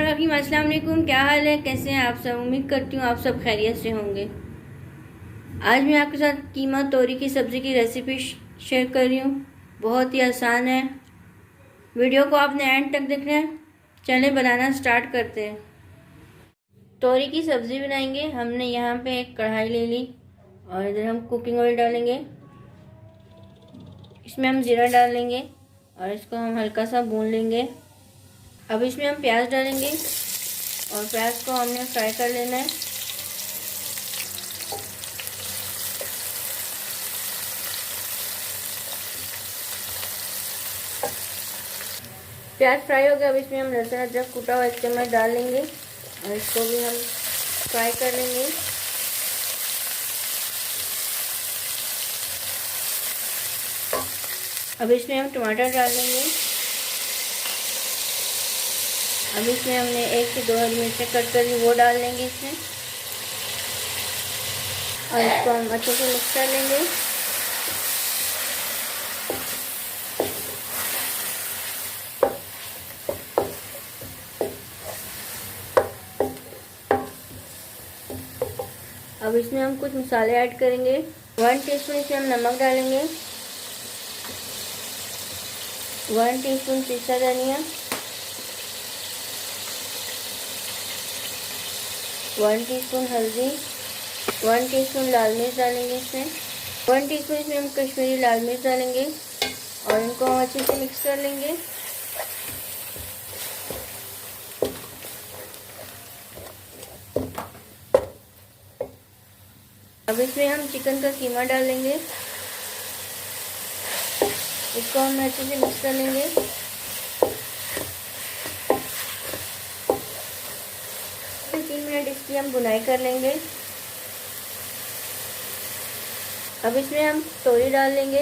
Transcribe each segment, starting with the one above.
रहीम, अस्सलाम वालेकुम। क्या हाल है, कैसे हैं आप सब? उम्मीद करती हूँ आप सब खैरियत से होंगे। आज मैं आपके साथ कीमा तोरी की सब्ज़ी की रेसिपी शेयर कर रही हूँ। बहुत ही आसान है। वीडियो को आपने एंड तक देखना है। चलें बनाना स्टार्ट करते हैं। तोरी की सब्ज़ी बनाएंगे। हमने यहाँ पे एक कढ़ाई ले ली और इधर हम कुकिंग ऑयल डालेंगे। इसमें हम ज़ीरा डाल लेंगे और इसको हम हल्का सा भून लेंगे। अब इसमें हम प्याज डालेंगे और प्याज को हमने फ्राई कर लेना है। प्याज फ्राई हो गया। अब इसमें हम लहसुन अदरक कूटा हुआ 1 चम्मच डाल लेंगे और इसको भी हम फ्राई कर लेंगे। अब इसमें हम टमाटर डाल लेंगे। अब इसमें हमने 1 से 2 हरी मिर्चें कट कर ली, वो डाल लेंगे इसमें और इसको हम अच्छे से मिक्स कर लेंगे। अब इसमें हम कुछ मसाले ऐड करेंगे। 1 टीस्पून इसमें हम नमक डालेंगे, 1 टीस्पून पिसा धनिया, 1 टीस्पून हल्दी, 1 टीस्पून लाल मिर्च डालेंगे इसमें, 1 टीस्पून इसमें हम कश्मीरी लाल मिर्च डालेंगे और इनको हम अच्छे से मिक्स कर लेंगे। अब इसमें हम चिकन का कीमा डाल लेंगे। इसको हम अच्छे से मिक्स कर लेंगे। 3 मिनट इसकी हम भुनाई कर लेंगे। अब इसमें हम तोरी डाल लेंगे।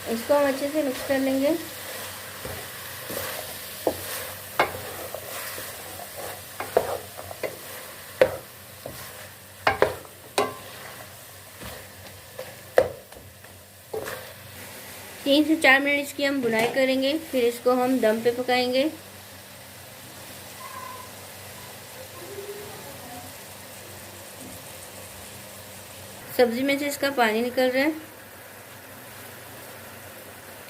इसको हम अच्छे से मिक्स कर लेंगे। तीन से 4 मिनट इसकी हम भुनाई करेंगे, फिर इसको हम दम पे पकाएंगे। सब्जी में से इसका पानी निकल रहा है।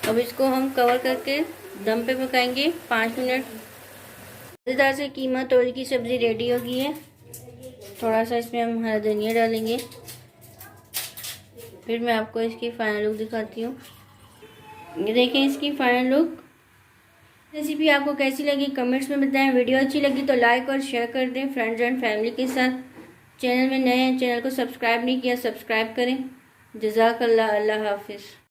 अब इसको हम कवर करके दम पे पकाएंगे 5 मिनट। मज़ेदार से कीमा तोरी की सब्ज़ी रेडी हो गई है। थोड़ा सा इसमें हम हरा धनिया डालेंगे। फिर मैं आपको इसकी फाइनल लुक दिखाती हूँ। ये देखें इसकी फाइनल लुक। रेसिपी आपको कैसी लगी कमेंट्स में बताएं। वीडियो अच्छी लगी तो लाइक और शेयर कर दें फ्रेंड्स एंड फैमिली के साथ। चैनल में नए हैं, चैनल को सब्सक्राइब नहीं किया, सब्सक्राइब करें। जज़ाकल्लाह। अल्लाह हाफिज़।